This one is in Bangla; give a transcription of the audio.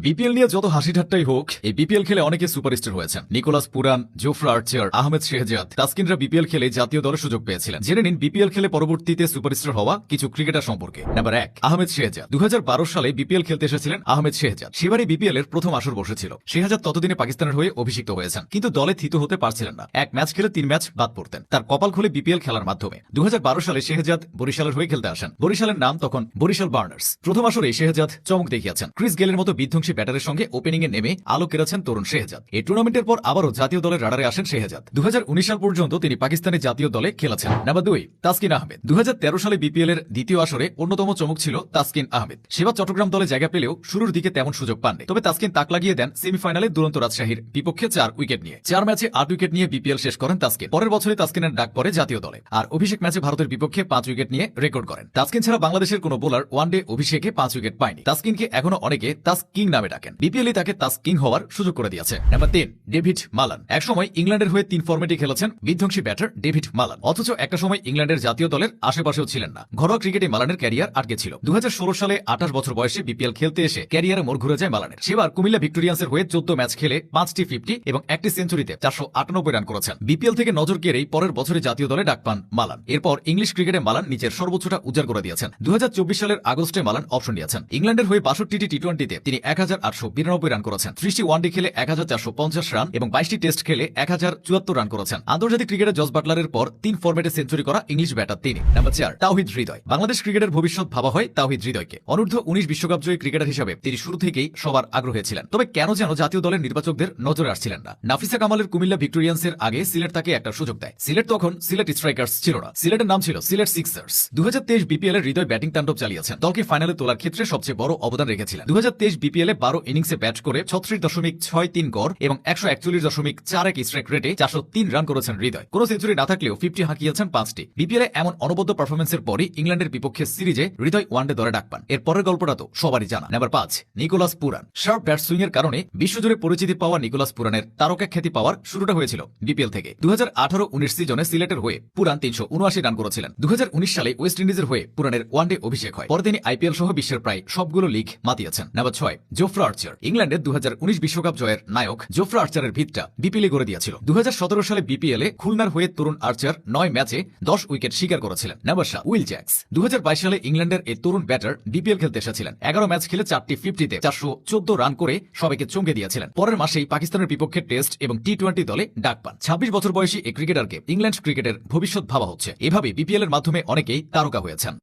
বিপিএল নিয়ে যত হাসি ঠাট্টাই হোক, এই বিপিএল খেলে অনেকে সুপারস্টার হয়েছেন। নিকোলাস পুরান, জোফরা আর্চার, আহমেদ শেহজাদ, তাসকিনরা বিপিএল খেলে জাতীয় দলে সুযোগ পেয়েছিলেন। জেনে নিন বিপিএল খেলে পরবর্তীতে সুপারস্টার হওয়া কিছু ক্রিকেটার সম্পর্কে। নাম্বার 1, আহমেদ শেহজাদ। 2012 সালে বিপিএল খেলতে এসেছিলেন আহমেদ শেহজাদ। সেবারই বিপিএল এর প্রথম আসর বসেছিল। শেহজাদ ততদিনে পাকিস্তানের হয়ে অভিষিক্ত হয়েছেন, কিন্তু দলে থিত হতে পারছিলেন না। এক ম্যাচ খেলে 3 ম্যাচ বাদ পড়তেন। তার কপাল খুলে বিপিএল খেলার মাধ্যমে 2012 সালে শেহজাদ বরিশালের হয়ে খেলতে আসেন। বরিশালের নাম তখন বরিশাল বার্নার্স। প্রথম আসরে শেহজাদ চমক দেখিয়েছেন। ক্রিস গেলের মতো বিধ্বংসী ব্যাটারের সঙ্গে ওপেনিং এ নেমে আলো কেড়েছেন তরুণ শেহজাদ। এই টুর্নামেন্টের পর আবারও জাতীয় দলের রাডারে আসেন শেহজাদ। 2019 সাল পর্যন্ত তিনি পাকিস্তানের জাতীয় দলে খেলেছেন। নাম্বার 2, তাসকিন আহমেদ। 2013 সালে বিপিএল এর দ্বিতীয় আসরে অন্যতম চমক ছিল তাসকিন আহমেদ। সেবার চট্টগ্রাম দলে জায়গা পেলেও শুরুর দিকে তেমন সুযোগ পাননি। তবে তাসকিন তাক লাগিয়ে দেন সেমিফাইনালে দুরন্ত রাজশাহীর বিপক্ষে 4 উইকেট নিয়ে। 4 ম্যাচে 8 উইকেট নিয়ে বিপিএল শেষ করেন তাসকিন। পরের বছরে তাসকিনের ডাক পড়ে জাতীয় দলে, আর অভিষেক ম্যাচে ভারতের বিপক্ষে 5 উইকেট নিয়ে রেকর্ড করেন। তাসকিন ছাড়া বাংলাদেশের কোনো বোলার ওয়ানডে অভিষেকে 5 উইকেট পায়নি। তাসকিনকে এখনো অনেকে তাস কিং নামে ডাকেন। বিপিএলই তাকে তাস কিং হওয়ার সুযোগ করে দিয়েছে। Number 3, David Malan. একসময় ইংল্যান্ডের হয়ে 3 ফরম্যাটে খেলেছেন বিধ্বংসী ব্যাটার ডেভিড মালান। অথচ একটা সময় ইংল্যান্ডের জাতীয় দলের আশেপাশেও ছিলেন না। ঘরোয়া ক্রিকেটে মালানের ক্যারিয়ার আটকে ছিল। 2016 সালে 28 বছর বয়সে বিপিএল খেলতে এসে ক্যারিয়ারে মোড় ঘুরে যায় মালানের। সেবার কুমিল্লা ভিক্টোরিয়ান্সের হয়ে 14 ম্যাচ খেলে 5টি 50 এবং 1টি সেঞ্চুরিতে 498 রান করেছেন। বিপিএল থেকে নজর কেড়েই পরের বছরে জাতীয় দলে ডাক পান মালান। এরপর ইংলিশ ক্রিকেটে মালান নিজের সর্বোচ্চটা উজাড় করে দিয়েছেন। 2024 সালের আগস্টে মালান অপশন নিয়েছেন। ইংল্যান্ডের হয়ে 62টি টি20তে তিনি 1892 রান করেছেন। 30টি ওয়ানডে খেলে 1450 রান এবং 22টি টেস্ট খেলে 1074 রান করেছেন। আন্তর্জাতিক ক্রিকেটে জস বাটলারের পর 3 ফরম্যাটে সেঞ্চুরি করা ইংলিশ ব্যাটার তিনি। নাম্বার 4, তাওহিদ হৃদয়। বাংলাদেশ ক্রিকেটের ভবিষ্যৎ ভাবা হয় তাওহিদ হৃদয়কে। অনূর্ধ্ব 19 বিশ্বকাপ জয়ী ক্রিকেটার হিসেবে তিনি শুরু থেকেই সবার আগ্রহে ছিলেন। তবে কেন যেন জাতীয় দলের নির্বাচকদের নজরে আসছিলেন না। নাফিসা কামালের কুমিল্লা ভিক্টোরিয়ান্সের আগে সিলেট তাকে একটা সুযোগ দেয়। সিলেট তখন সিলেট স্ট্রাইকার্স ছিল না, সিলেটের নাম ছিল সিলেট সিক্সার্স। 2023 বিপিএল এর হৃদয় ব্যাটিং তাণ্ডব চালিয়েছেন। দলকে ফাইনালে তোলার ক্ষেত্রে সবচেয়ে বড় অবদান রেখেছিলেন। 2023 বিপিএল এ 12 ইনিংসে ব্যাট করে 36.63 গড় এবং 141.41 স্ট্রাইক রেটে 403 রান করেছেন হৃদয়। কোন সেঞ্চুরি না থাকলেও 50 হাঁকিয়েছেন 5টি। বিপিএল এ এমন অনবদ্য পারফরমেন্সের পরই ইংল্যান্ডের বিপক্ষে সিরিজে হৃদয় ওয়ানডে দলে ডাক পান। এর পরের গল্পটা তো সবারই জানা। Number 5, Nicholas Pooran. Sharp bat swing এর কারণে বিশ্বজুড়ে পরিচিতি পাওয়া নিকোলাস পুরানের তারকা খ্যাতি পাওয়ার শুরুটা হয়েছিল বিপিএল থেকে। 2018-19 সিজনে সিলেটের হয়ে পুরান 379 রান করেছিলেন। 2019 সালে ওয়েস্ট ইন্ডিজের হয়ে পুরানের ওয়ানডে অভিষেক হয়। পরে তিনি আইপিএল সহ বিশ্বের প্রায় সবগুলো লিগ মাতিয়েছেন। নাম্বার 6, জোফরা আর্চার। ইংল্যান্ডের 2019 বিশ্বকাপ জয়ের নায়ক জোফরা আর্চারের ভিতটা বিপিএল গড়ে দিয়েছিল। 2017 সালে বিপিএল এ খুলনার হয়ে তরুণ আর্চার 9 ম্যাচে 10 উইকেট শিকার করেছিলেন। Number 7, will Jacks. 2022 সালে ইংল্যান্ডের এই তরুণ ব্যাটার বিপিএল খেলতে এসেছিলেন। 11 ম্যাচ খেলে 4টি 50তে 414 রান করে সবাইকে চমকে দিয়েছিলেন। পরের মাসেই পাকিস্তানের বিপক্ষে টেস্ট এবং টি20 দলে ডাক পান। 26 বছর বয়সী এই ক্রিকেটারকে ইংল্যান্ড ক্রিকেটের ভবিষ্যৎ ভাবা হচ্ছে। এভাবে বিপিএল এর মাধ্যমে অনেকেই তারকা হয়েছেন।